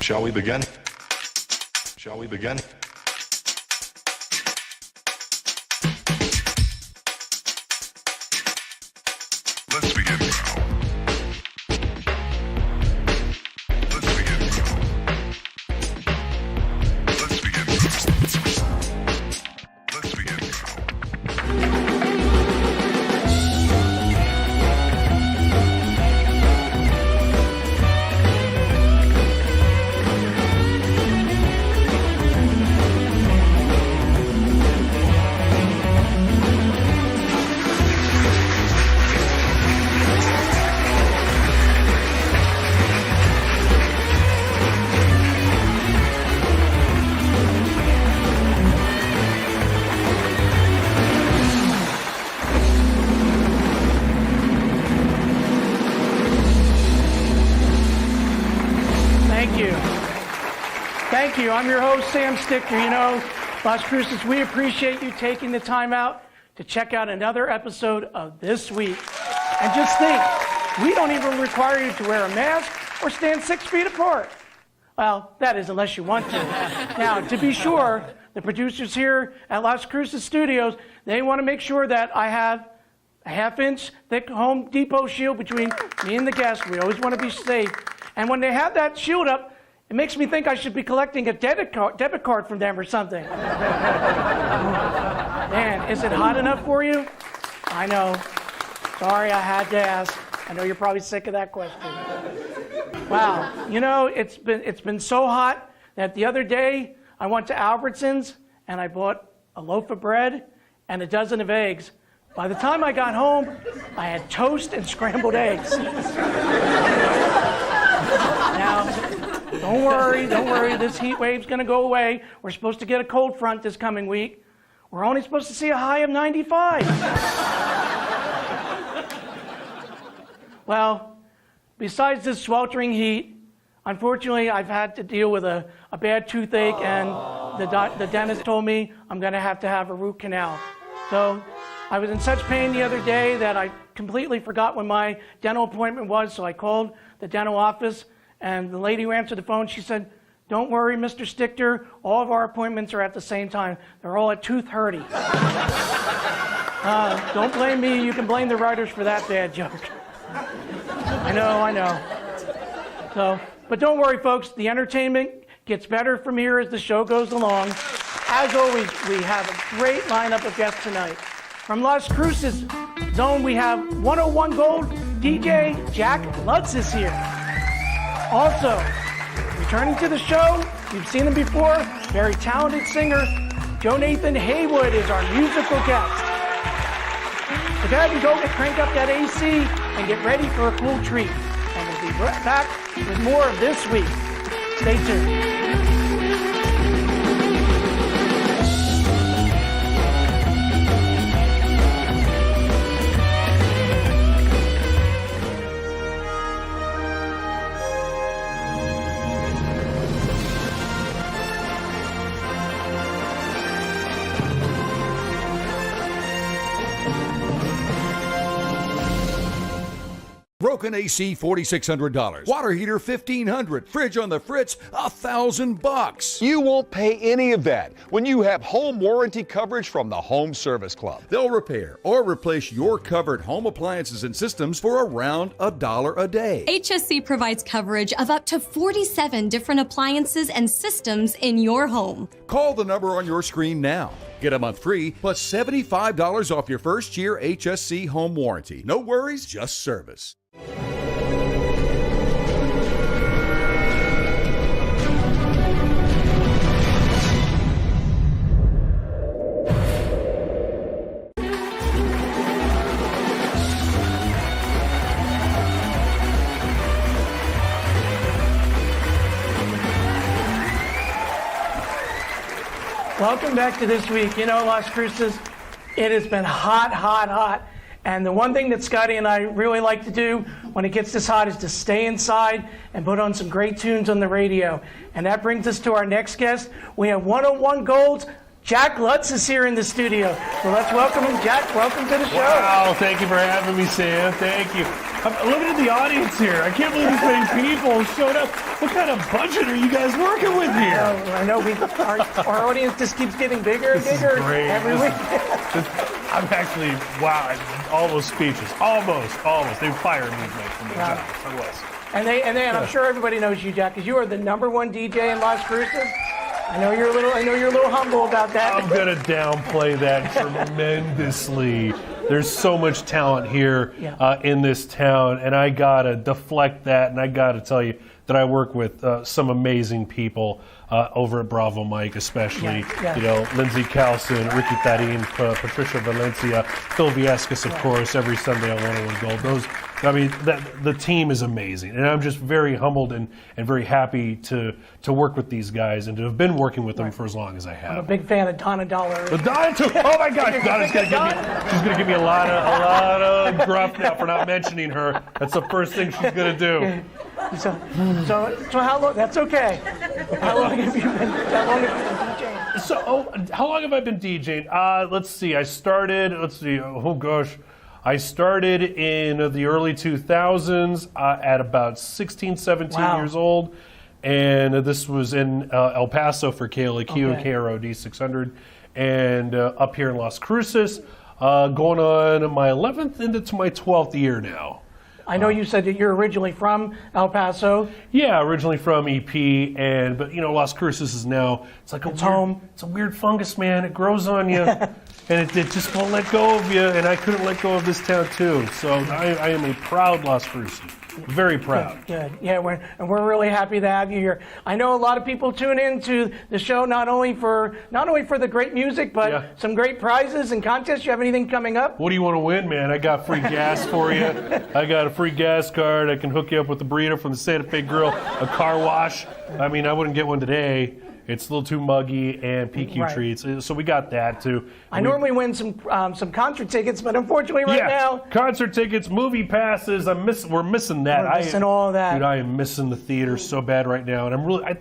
Shall we begin? Shall we begin? Let's begin now. Let's begin now. Let's begin now. Let's begin now. Thank you. I'm your host, Sam Stickler. You know, Las Cruces, we appreciate you taking the time out to check out another episode of This Week. And just think, we don't even require you to wear a mask or stand 6 feet apart. Well, that is, unless you want to. Now, to be sure, the producers here at Las Cruces Studios, they want to make sure that I have a half-inch thick Home Depot shield between me and the guest. We always want to be safe. And when they have that shield up, it makes me think I should be collecting a debit card from them or something. Man, is it hot enough for you? I know. Sorry, I had to ask. I know you're probably sick of that question. Wow, you know, it's been so hot that the other day I went to Albertsons and I bought a loaf of bread and a dozen of eggs. By the time I got home, I had toast and scrambled eggs. Now, don't worry, this heat wave's gonna go away. We're supposed to get a cold front this coming week. We're only supposed to see a high of 95. Well, besides this sweltering heat, unfortunately, I've had to deal with a bad toothache, and the dentist told me I'm gonna have to have a root canal. So I was in such pain the other day that I completely forgot when my dental appointment was, so I called the dental office. And the lady who answered the phone, she said, "Don't worry, Mr. Stickter, all of our appointments are at the same time. They're all at 2:30. Don't blame me. You can blame the writers for that bad joke. I know. So, but don't worry, folks. The entertainment gets better from here as the show goes along. As always, we have a great lineup of guests tonight. From Las Cruces Zone, we have 101 Gold DJ Jack Lutz is here. Also, returning to the show, you've seen him before, very talented singer, Joe Nathan Haywood is our musical guest. So go ahead and go crank up that AC and get ready for a cool treat. And we'll be right back with more of This Week. Stay tuned. Broken AC, $4,600. Water heater, $1,500. Fridge on the fritz, $1,000. You won't pay any of that when you have home warranty coverage from the Home Service Club. They'll repair or replace your covered home appliances and systems for around $1 a day. HSC provides coverage of up to 47 different appliances and systems in your home. Call the number on your screen now. Get a month free plus $75 off your first year HSC home warranty. No worries, just service. Welcome back to This Week. You know, Las Cruces, it has been hot, hot, hot. And the one thing that Scotty and I really like to do when it gets this hot is to stay inside and put on some great tunes on the radio. And that brings us to our next guest. We have 101 Gold's Jack Lutz is here in the studio. So let's welcome him. Jack, welcome to the show. Wow, thank you for having me, Sam. Thank you. I'm looking at the audience here. I can't believe this many people showed up. What kind of budget are you guys working with here? I know our audience just keeps getting bigger and bigger every week. I'm actually, wow, I'm almost speechless. Almost. They fired me from the job. I was. And I'm sure everybody knows you, Jack, because you are the #1 DJ in Las Cruces. I know you're a little humble about that. I'm gonna downplay that tremendously. There's so much talent here in this town, and I gotta deflect that, and I gotta tell you that I work with some amazing people over at Bravo Mike, especially, you know, Lindsay Calson, Ricky Tarin, Patricia Valencia, Phil Viescas, of course, every Sunday on 101 Gold. The team is amazing, and I'm just very humbled and very happy to work with these guys and to have been working with them for as long as I have. I'm a big fan of Donna Dollar. But Donna too. Oh my gosh, Donna's gonna give me a lot of gruff now for not mentioning her. That's the first thing she's gonna do. So how long? That's okay. How long have you been DJing? So, how long have I been DJing? Let's see. I started in the early 2000s at about 16, 17 years old. And this was in El Paso for KLAQ and KROD 600. And up here in Las Cruces, going on my 11th into my 12th year now. I know you said that you're originally from El Paso. Yeah, originally from EP, but you know, Las Cruces is now, it's like home. It's a weird fungus, man. It grows on you, and it just won't let go of you, and I couldn't let go of this town too. So I am a proud Las Cruces. Very proud. Good. Yeah, we're really happy to have you here. I know a lot of people tune in to the show not only for the great music, but some great prizes and contests. You have anything coming up? What do you want to win, man? I got free gas for you. I got a free gas card. I can hook you up with a burrito from the Santa Fe Grill, a car wash. I mean, I wouldn't get one today. It's a little too muggy, and PQ treats. So we got that too. I normally win some concert tickets, but unfortunately now concert tickets, movie passes. We're missing that. We're missing all that. Dude, I am missing the theater so bad right now, and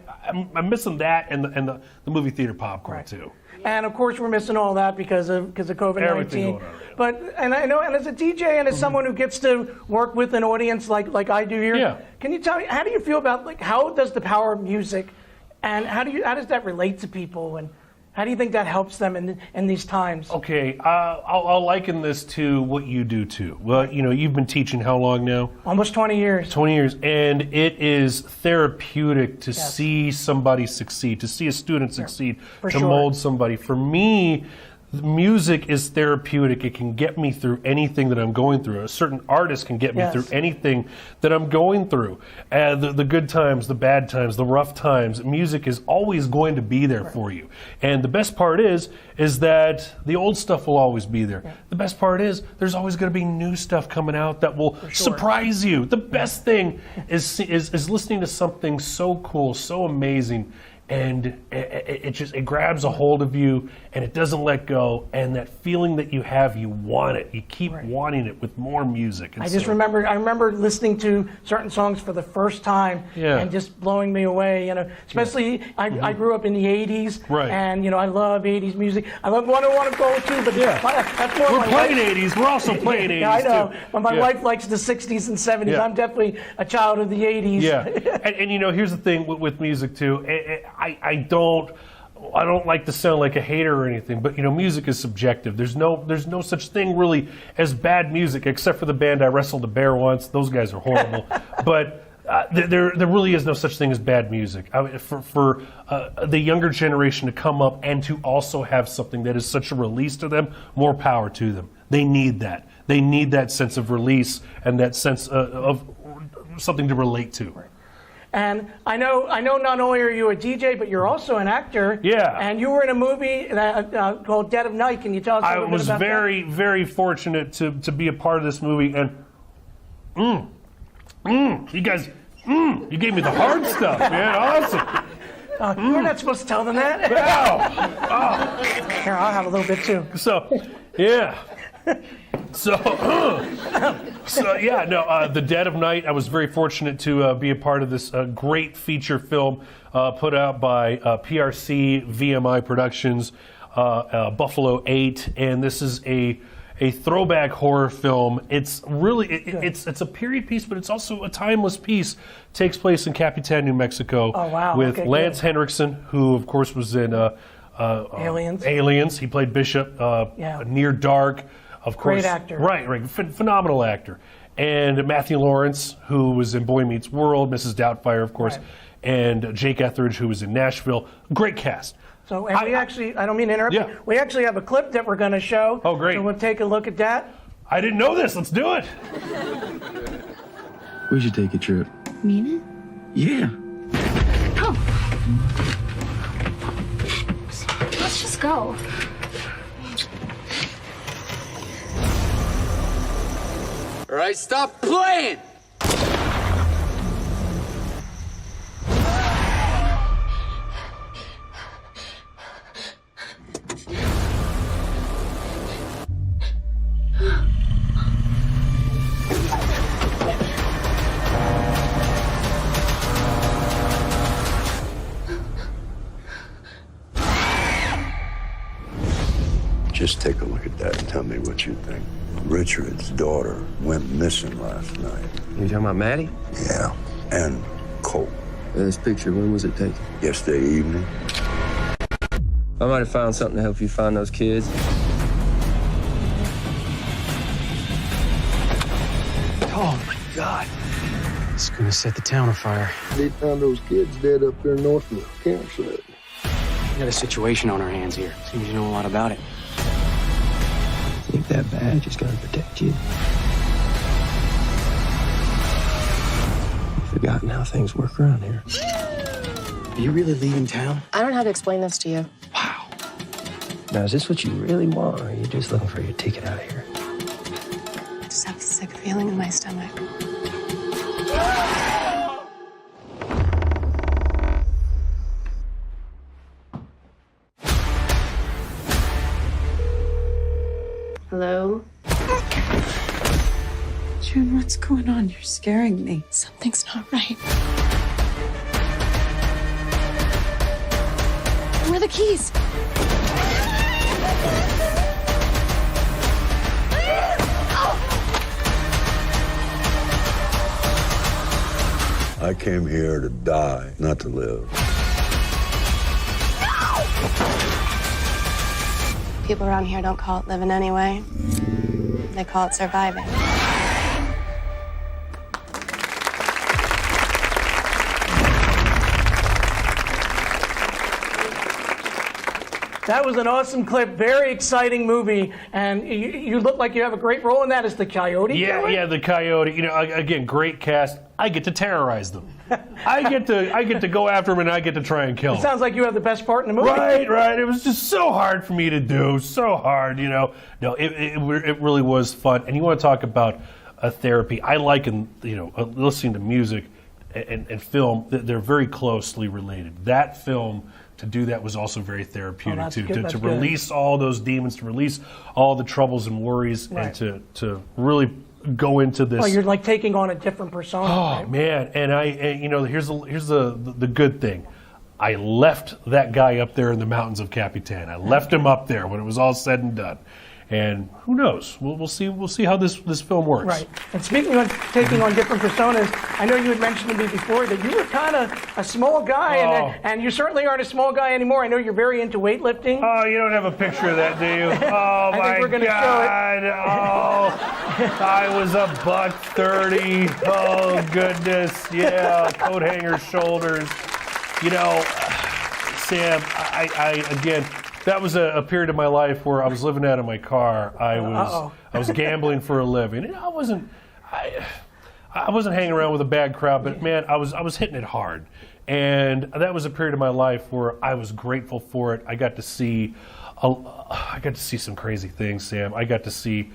I'm missing that and the movie theater popcorn too. And of course, we're missing all that because of COVID-19. But and I know, and as a DJ and as someone who gets to work with an audience like I do here, can you tell me, how do you feel about how does the power of music, and how does that relate to people, and how do you think that helps them in these times? Okay, I'll liken this to what you do too. Well, you know, you've been teaching how long now? Almost 20 years. 20 years, and it is therapeutic to see somebody succeed, to see a student succeed, to mold somebody. For me, music is therapeutic. It can get me through anything that I'm going through. A certain artist can get me through anything that I'm going through. The good times, the bad times, the rough times. Music is always going to be there for you. And the best part is that the old stuff will always be there. The best part is there's always going to be new stuff coming out that will surprise you. The best thing is listening to something so cool, so amazing, and it grabs a hold of you, and it doesn't let go, and that feeling that you have, you want it. You keep wanting it with more music. And I remember listening to certain songs for the first time and just blowing me away. You know, especially I grew up in the '80s, and you know, I love '80s music. I love 101 Gold too, but that's more. We're playing '80s. We're also playing '80s. Yeah, I know. Too. But my wife likes the '60s and '70s. Yeah. I'm definitely a child of the '80s. Yeah, and you know, here's the thing with music too. I don't like to sound like a hater or anything, but you know, music is subjective. There's no such thing really as bad music, except for the band I wrestled a bear once. Those guys are horrible. But there really is no such thing as bad music. I mean, for the younger generation to come up and to also have something that is such a release to them, more power to them. They need that. They need that sense of release and that sense of something to relate to. And I know not only are you a DJ, but you're also an actor. Yeah. And you were in a movie called Dead of Night. Can you tell us a little bit about that? I was very fortunate to be a part of this movie. And you guys, you gave me the hard stuff, man. Awesome. You're not supposed to tell them that. Here, I'll have a little bit too. So, yeah. The Dead of Night. I was very fortunate to be a part of this great feature film put out by PRC VMI Productions. Buffalo 8, and this is a throwback horror film. It's really it's a period piece, but it's also a timeless piece. Takes place in Capitan, New Mexico. Oh, wow. With Okay, Lance good. Henriksen, who of course was in Aliens. Aliens. He played Bishop. Near Dark. Of course. Great actor. Right. Phenomenal actor. And Matthew Lawrence, who was in Boy Meets World, Mrs. Doubtfire, of course, Right. and Jake Etheridge, who was in Nashville. Great cast. So, and I don't mean to interrupt Yeah. you. We actually have a clip that we're going to show. Oh, great. So we'll take a look at that. I didn't know this. Let's do it. We should take a trip. Mean it? Yeah. Let's just go. All right, stop playing! Just take a look at that and tell me what you think. Richard's daughter went missing last night. You talking about Maddie? Yeah, and Colt. This picture, when was it taken? Yesterday evening. I might have found something to help you find those kids. Oh my God. It's gonna set the town afire. They found those kids dead up there north of the campsite. We got a situation on our hands here. Seems you know a lot about it. Think that badge is gonna protect you? You've forgotten how things work around here. Are you really leaving town? I don't know how to explain this to you. Wow. Now, is this what you really want, or are you just looking for your ticket out of here? I just have a sick feeling in my stomach. Hello? June, what's going on? You're scaring me. Something's not right. Where are the keys? I came here to die, not to live. People around here don't call it living anyway. They call it surviving. That was an awesome clip, very exciting movie, and you look like you have a great role in that as the coyote. Yeah, the coyote. You know, again, great cast. I get to terrorize them. I get to go after them, and I get to try and kill them. It sounds like you have the best part in the movie. Right. It was just so hard for me to do, so hard. You know, no, it really was fun. And you want to talk about a therapy? I liken, listening to music and film. They're very closely related. That film. To do that was also very therapeutic to release all those demons, to release all the troubles and worries, right. and to really go into this. Oh, you're like taking on a different persona. Oh right? man, and here's the good thing. I left that guy up there in the mountains of Capitan. I left him up there when it was all said and done. And who knows? We'll see how this film works. Right. And speaking of taking on different personas, I know you had mentioned to me before that you were kind of a small guy, and you certainly aren't a small guy anymore. I know you're very into weightlifting. Oh, you don't have a picture of that, do you? Oh I my think we're gonna God! show it. Oh, I was $130. Oh goodness, yeah, coat hanger shoulders. You know, Sam, I again. That was a period of my life where I was living out of my car. I was gambling for a living. And I wasn't hanging around with a bad crowd, but man, I was hitting it hard. And that was a period of my life where I was grateful for it. I got to see some crazy things, Sam. I got to see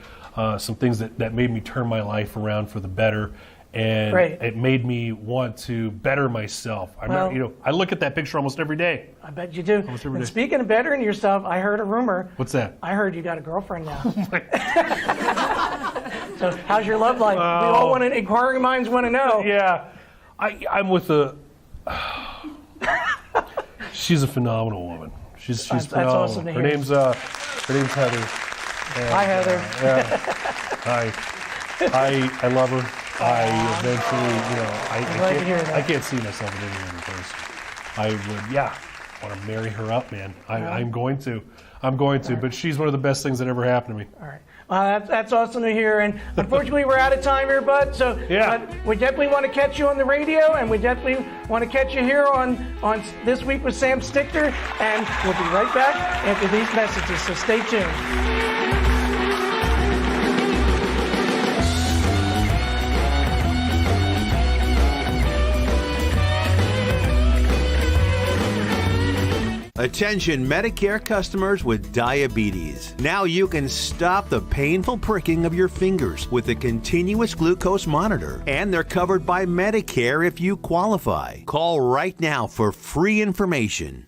some things that made me turn my life around for the better. And it made me want to better myself. I remember, I look at that picture almost every day. I bet you do. And speaking of bettering yourself, I heard a rumor. What's that? I heard you got a girlfriend now. So how's your love life? We all want to, inquiring minds want to know. Yeah, I'm with she's a phenomenal woman. She's That's phenomenal. awesome to Her hear. name's Heather. And, Hi, Heather. I love her. I eventually, glad to hear that. I can't see myself with any other person. I would, want to marry her up, man. I'm going to. But she's one of the best things that ever happened to me. All right. That's awesome to hear. And unfortunately, we're out of time here, Bud. So we definitely want to catch you on the radio, and we definitely want to catch you here on This Week with Sam Stichter. And we'll be right back after these messages. So stay tuned. Attention Medicare customers with diabetes. Now you can stop the painful pricking of your fingers with a continuous glucose monitor. And they're covered by Medicare if you qualify. Call right now for free information.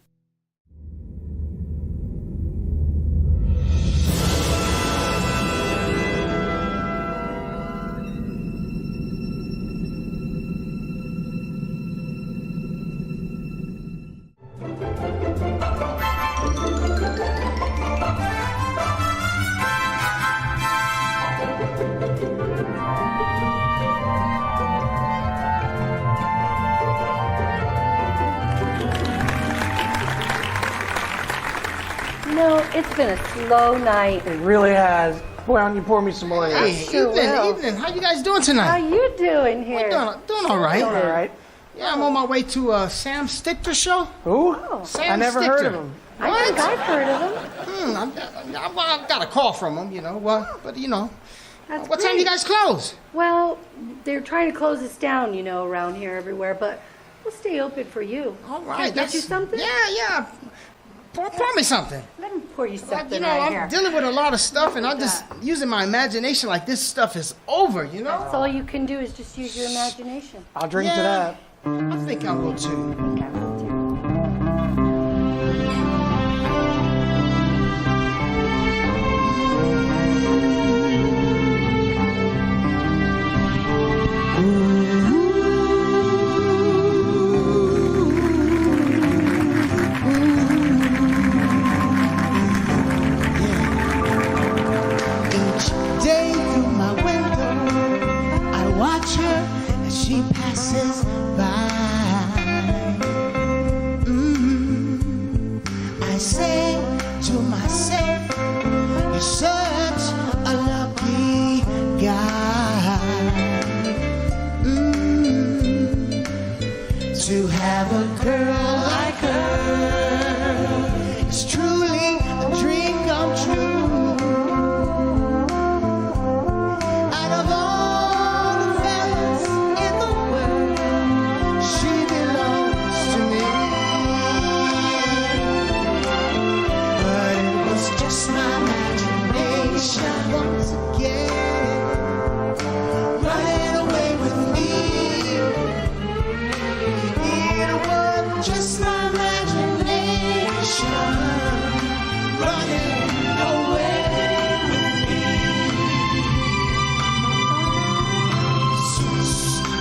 It's been a slow night. It really has. Boy, why don't you pour me some more? Hey, evening. How you guys doing tonight? How you doing here? We're doing all right. All right. Yeah, I'm on my way to Sam Stichter show. Who? Sam I never Stichter. heard of him. I think I've heard of him. I got a call from him, but That's what time great. you guys close? Well, they're trying to close us down, around here everywhere, but we'll stay open for you. All right. Can I get you something? Yeah. Pour me something. Let me pour you something I'm dealing with a lot of stuff, and I'm just using my imagination like this stuff is over, That's all you can do is just use your imagination. I'll drink to that. I think I will too. She passes by. I say to myself, you're such a lucky guy. To have a girl like her is truly a dream come true. Once again, running away with me. It was just my imagination, running away with me.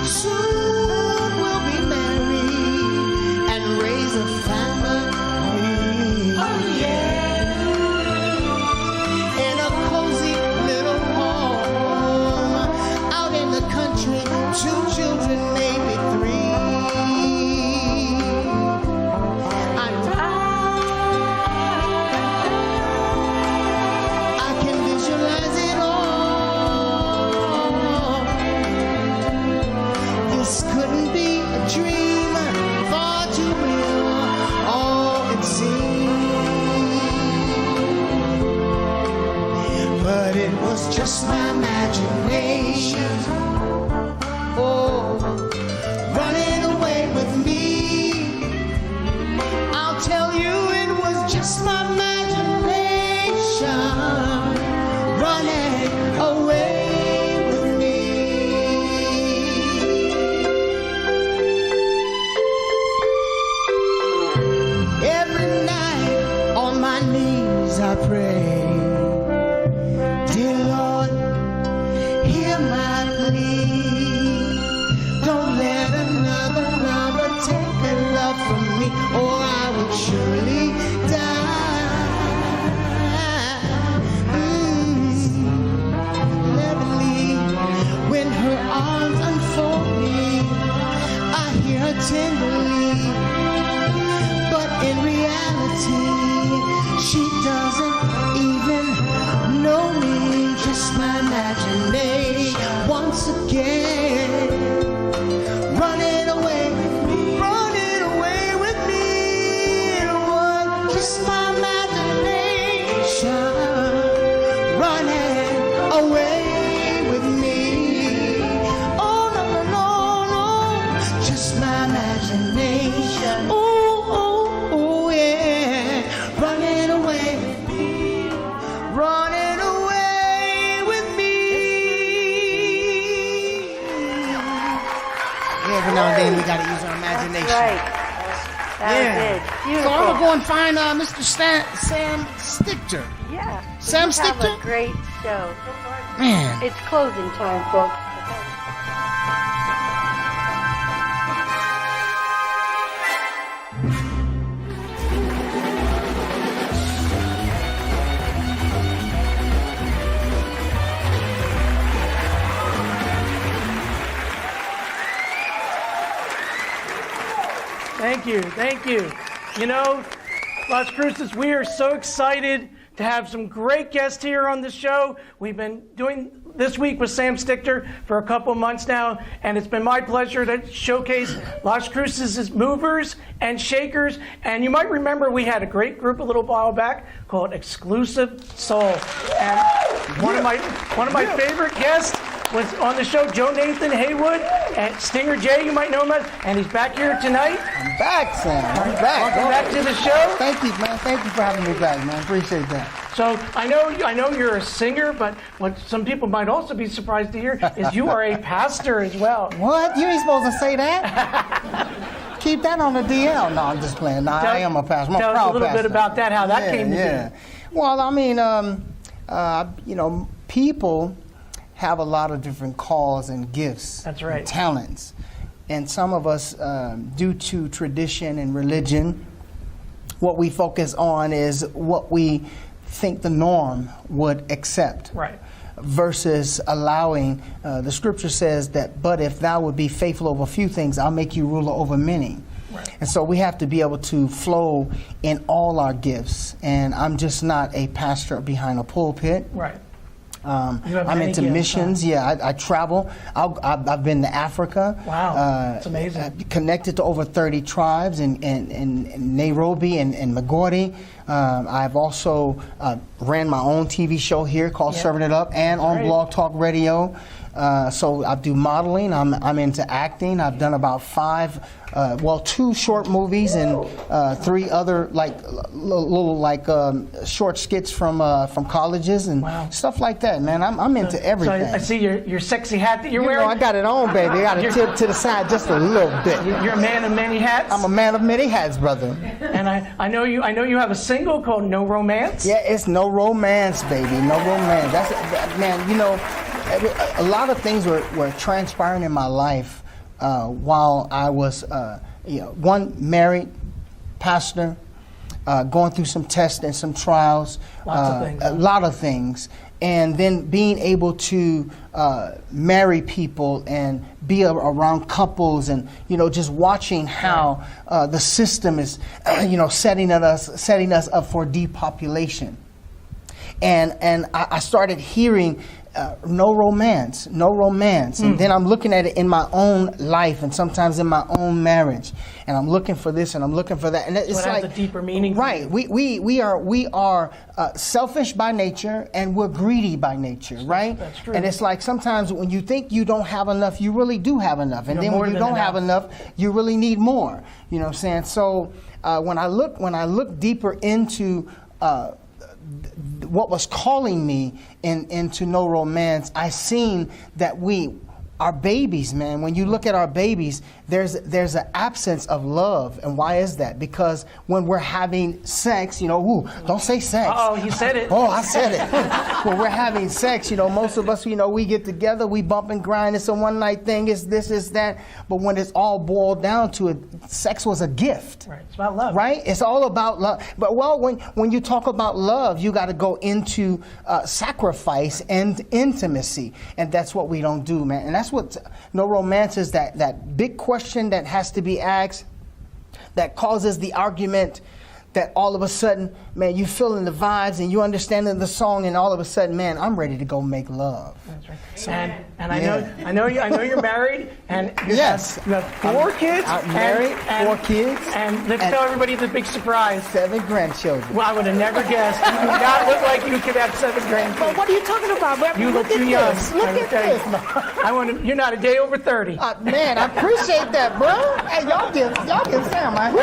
Soon we'll be married and raise a family. Oh yeah. Two children, maybe three. I can visualize it all. This couldn't be a dream, far too real, all it seemed. But it was just my imagination. Oh, running away with me. I'll tell you it was just my imagination, running away with me. Every night on my knees I pray, dear Lord, hear my plea. Don't let another lover take a love from me, or I would surely die. every now and then we got to use our imagination. That's right. That was it. Beautiful. So I'm going to go and find Mr. Sam Stichter. Yeah. Sam Have Stichter? a great show. Man. It's closing time, folks. Thank you, thank you. You know, Las Cruces, we are so excited to have some great guests here on the show. We've been doing this week with Sam Stichter for a couple months now, and it's been my pleasure to showcase Las Cruces' movers and shakers. And you might remember we had a great group a little while back called Exclusive Soul. And one of my favorite guests was on the show, Joe Nathan Haywood, and Stinger J, you might know him as, and he's back here tonight. I'm back, Sam. I'm back. Welcome back to the show. Thank you, man. Thank you for having me back, man. Appreciate that. So I know you're a singer, but what some people might also be surprised to hear is you are a pastor as well. What? You ain't supposed to say that. Keep that on the DL. No, I'm just playing. No, I am a pastor. I'm a proud tell us a little pastor. bit about that, how that came to be. Well, I mean, you know, people have a lot of different calls and gifts. That's right. And talents. And some of us, due to tradition and religion, what we focus on is what we think the norm would accept. Right. Versus allowing, the scripture says that, but if thou would be faithful over a few things, I'll make you ruler over many. Right. And so we have to be able to flow in all our gifts. And I'm just not a pastor behind a pulpit. Right. I'm into missions. Huh? Yeah, I travel. I've been to Africa. Wow, that's amazing. Connected to over 30 tribes in Nairobi and Magori. I've also ran my own TV show here called Serving It Up, and on Blog Talk Radio. So I do modeling. I'm into acting. I've done about 2 short movies and 3 other little short skits from colleges and stuff like that. Man, I'm into everything. So I see your sexy hat that you're wearing. I got it on, baby. I got it tipped to the side just a little bit. You're a man of many hats. I'm a man of many hats, brother. And I know you have a single called No Romance. Yeah, it's No Romance, baby. No Romance. Man, you know, a lot of things were transpiring in my life while I was, one, married, pastor, going through some tests and some trials. A lot of things. And then being able to marry people and be around couples and, just watching how the system is, setting us up for depopulation. And I started hearing no romance. And then I'm looking at it in my own life and sometimes in my own marriage. And I'm looking for this and I'm looking for that. And it's so it like has a deeper meaning. Right. We are selfish by nature and we're greedy by nature, right? That's true. And it's like sometimes when you think you don't have enough, you really do have enough. And then when you don't have enough, you really need more. You know what I'm saying? So when I look deeper into what was calling me into No Romance, I seen that our babies, man, when you look at our babies, there's an absence of love. And why is that? Because when we're having sex, don't say sex. Oh, you said it. Oh, I said it. When we're having sex, most of us, we get together, we bump and grind. It's a one-night thing. It's this, it's that. But when it's all boiled down to it, sex was a gift. Right. It's about love. Right? It's all about love. But when you talk about love, you got to go into sacrifice and intimacy. And that's what we don't do, man. And that's what No Romance is, that big question that has to be asked that causes the argument that all of a sudden, man, you feeling the vibes and you understanding the song, and all of a sudden, man, I'm ready to go make love. That's right. So, I know you're married, and you have 4 kids. I'm married, 4 kids, and let's tell everybody the big surprise: 7 grandchildren. Well, I would have never guessed. You do not look like you could have 7 grandkids. But what are you talking about, man? You look too young. Look at this. You're not a day over 30. Man, I appreciate that, bro. Hey, y'all give Sam, man.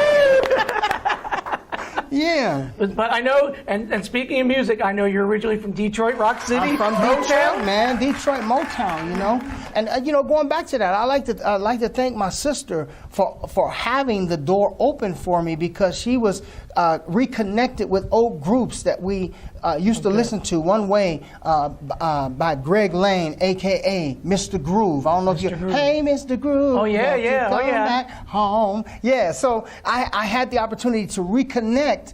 Yeah. But I know, and speaking of music, I know you're originally from Detroit, Rock City. I'm from Detroit, man. Detroit, Motown, And going back to that, I like to thank my sister for having the door open for me, because she was reconnected with old groups that we used to listen to. One Way by Greg Lane, aka Mr. Groove. I don't know if you. Hey, Mr. Groove. Oh yeah, yeah, oh yeah. Back home. Yeah. So I had the opportunity to reconnect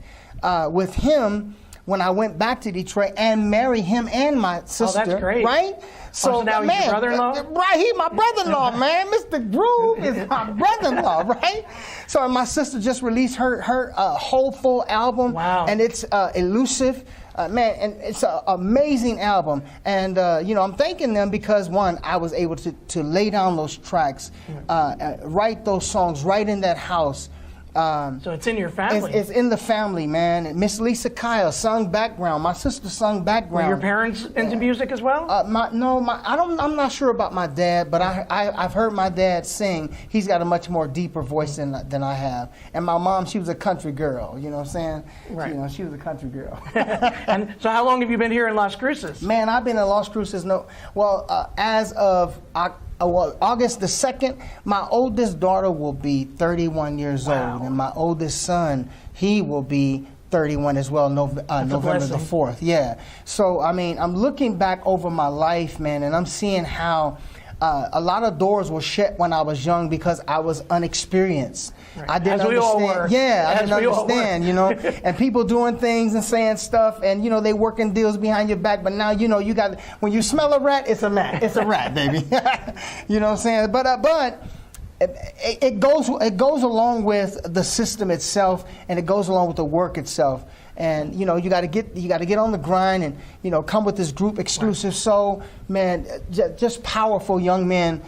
with him when I went back to Detroit and marry him and my sister. Oh, that's great. Right? So now he's your brother-in-law? Right, he's my brother-in-law, man. Mr. Groove is my brother-in-law, right? So my sister just released her whole full album. Wow. And it's Elusive. Man, and it's an amazing album. And, I'm thanking them because, one, I was able to lay down those tracks, write those songs right in that house. So it's in your family. It's in the family, man. And Miss Lisa Kyle sung background. My sister sung background. Were your parents into music as well? I'm not sure about my dad, but I've heard my dad sing. He's got a much more deeper voice than I have. And my mom, she was a country girl. You know what I'm saying? Right. She was a country girl. And so how long have you been here in Las Cruces? Man, I've been in Las Cruces. As of August the 2nd, my oldest daughter will be 31 years old, and my oldest son, he will be 31 as well, November the 4th. Yeah. So, I mean, I'm looking back over my life, man, and I'm seeing how a lot of doors were shut when I was young because I was unexperieused. Right. I didn't As we understand. all were. Yeah, I As didn't we all understand, were. and people doing things and saying stuff, and they working deals behind your back. But now, you got, when you smell a rat, it's a rat. It's a rat, baby. You know what I'm saying? But it goes along with the system itself, and it goes along with the work itself. And you got to get on the grind, and come with this group Exclusive Soul, man. Just powerful young men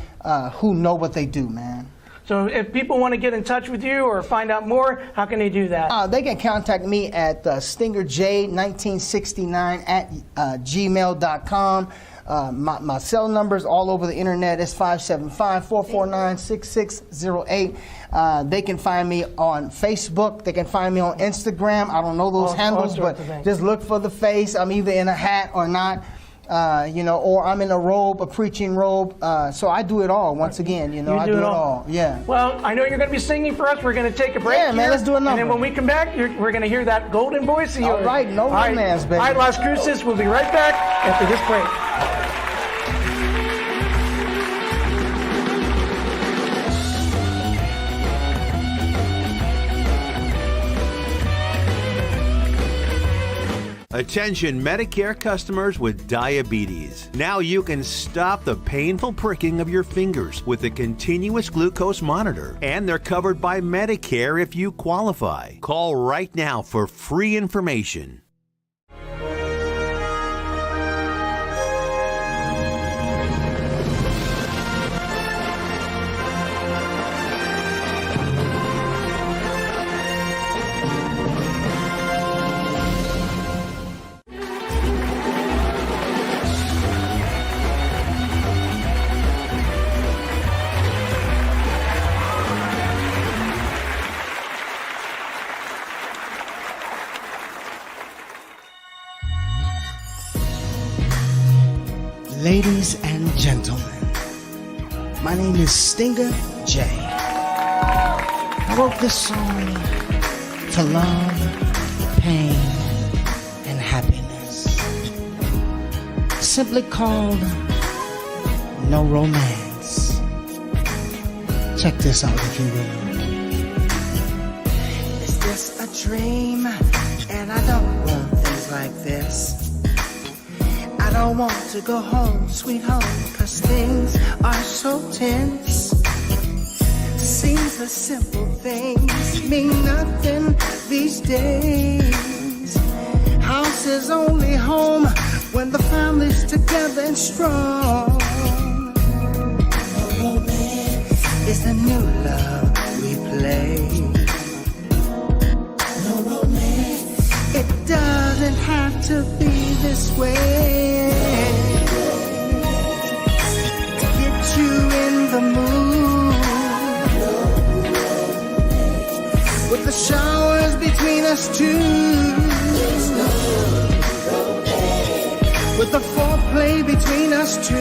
who know what they do, man. So if people want to get in touch with you or find out more, how can they do that? They can contact me at StingerJ1969 at gmail.com. My cell numbers all over the internet is 575-449-6608. They can find me on Facebook. They can find me on Instagram. I don't know those handles, but just look for the face. I'm either in a hat or not. Or I'm in a robe, a preaching robe. So I do it all. Once again, I do it all. Yeah. Well, I know you're going to be singing for us. We're going to take a break. Yeah, man, let's do a number. And then when we come back, we're going to hear that golden voice of yours. All right, no romance, baby. All right, Las Cruces, we'll be right back after this break. Attention Medicare customers with diabetes. Now you can stop the painful pricking of your fingers with a continuous glucose monitor, and they're covered by Medicare if you qualify. Call right now for free information. Ladies and gentlemen, my name is Stinger J. I wrote this song to love, pain, and happiness. Simply called No Romance. Check this out if you will. Is this a dream? And I don't want things like this. I don't want to go home, sweet home, 'cause things are so tense. Seems the simple things mean nothing these days. House is only home when the family's together and strong. Romance is the new love we play. No romance. It doesn't have to be this way. Get you in the mood with the showers between us two, with the foreplay between us two.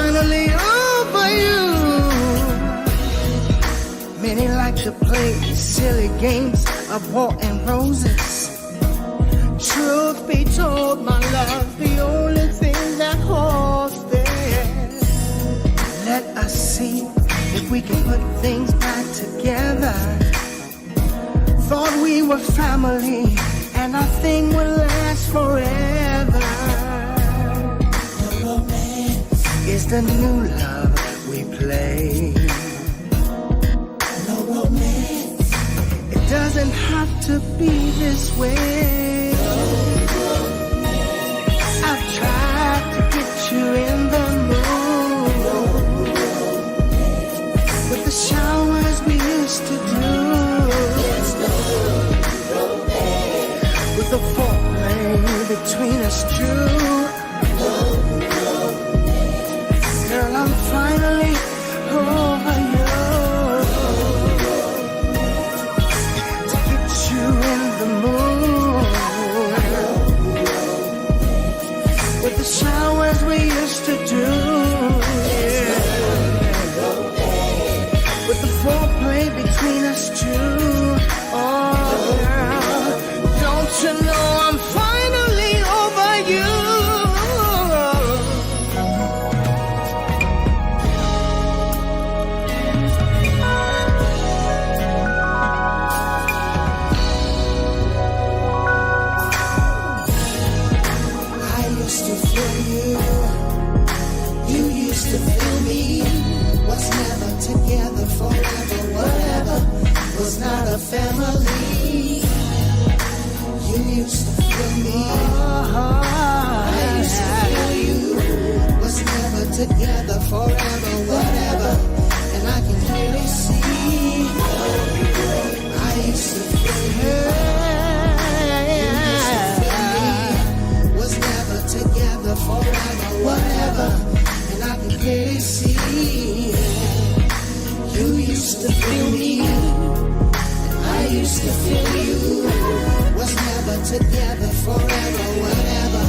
finally over you. Many like to play silly games of war and roses. Truth be told, my love, the only thing that holds there. Let us see if we can put things back together. Thought we were family, and our thing will last forever. No romance is the new love we play. No romance. It doesn't have to be this way. I've tried to get you in the mood with the showers we used to do, with the foreplay between us true. Girl, I'm finally over you. To get you in the mood with the showers we used to do, yeah. With the foreplay between us two. Oh, girl, don't you know I'm finally over you? I used to feel you, you used to feel me. Was never together forever, whatever, was not a family. You used to feel me, I used to feel you. Was never together forever, whatever, and I can clearly see. I used to feel you, you used to feel me. Was never together forever, whatever, and I can clearly see. You used to feel me, I used to feel you. Was never together forever, whatever,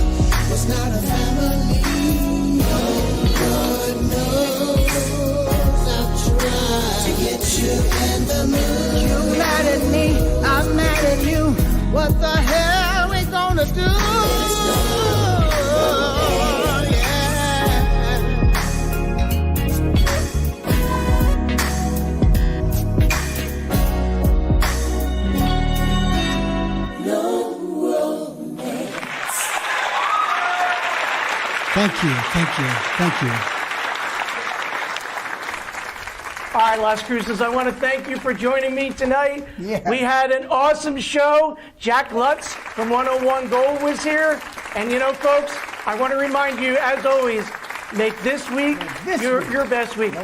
was not a family. Lord knows I've tried to get you in the mood. You mad at me, I'm mad at you. What the hell we gonna do? Thank you, thank you, thank you. All right, Las Cruces, I want to thank you for joining me tonight. Yeah. We had an awesome show. Jack Lutz from 101 Gold was here. And you know, folks, I want to remind you, as always, make this week your best week.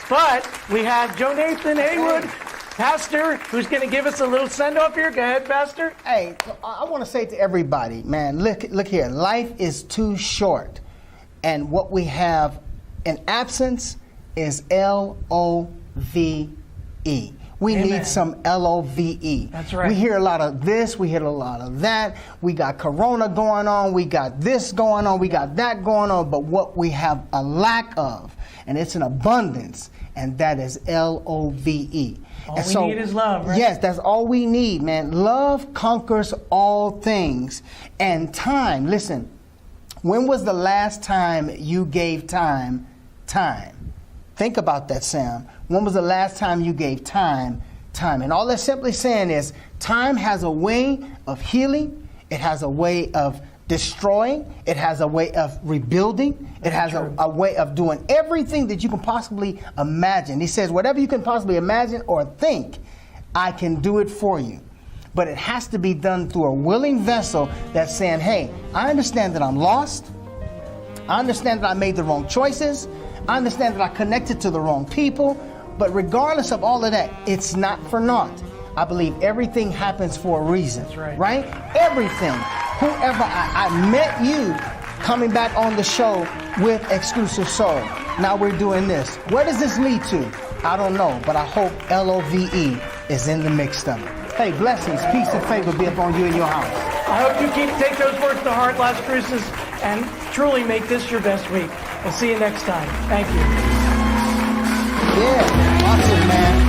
But we have Joe Nathan Haywood, Pastor, who's going to give us a little send-off here. Go ahead, Pastor. Hey, I want to say to everybody, man, look here. Life is too short. And what we have in absence is L-O-V-E. We Amen. need some L-O-V-E. That's right. We hear a lot of this, we hear a lot of that. We got Corona going on, we got this going on, we got that going on. But what we have a lack of, and it's an abundance, and that is L-O-V-E. All we need is love, right? Yes, that's all we need, man. Love conquers all things. And time, listen, when was the last time you gave time? Think about that, Sam. When was the last time you gave time? And all that's simply saying is time has a way of healing. It has a way of destroying. It has a way of rebuilding. It has a way of doing everything that you can possibly imagine. He says, whatever you can possibly imagine or think, I can do it for you. But it has to be done through a willing vessel that's saying, hey, I understand that I'm lost. I understand that I made the wrong choices. I understand that I connected to the wrong people. But regardless of all of that, it's not for naught. I believe everything happens for a reason. That's right. Everything. Whoever I met you coming back on the show with Exclusive Soul. Now we're doing this. Where does this lead to? I don't know, but I hope L-O-V-E is in the mix of it. Hey, blessings, peace, and favor be upon you and your house. I hope you take those words to heart, Las Cruces. and truly make this your best week. We'll see you next time. Thank you. Yeah, awesome, man.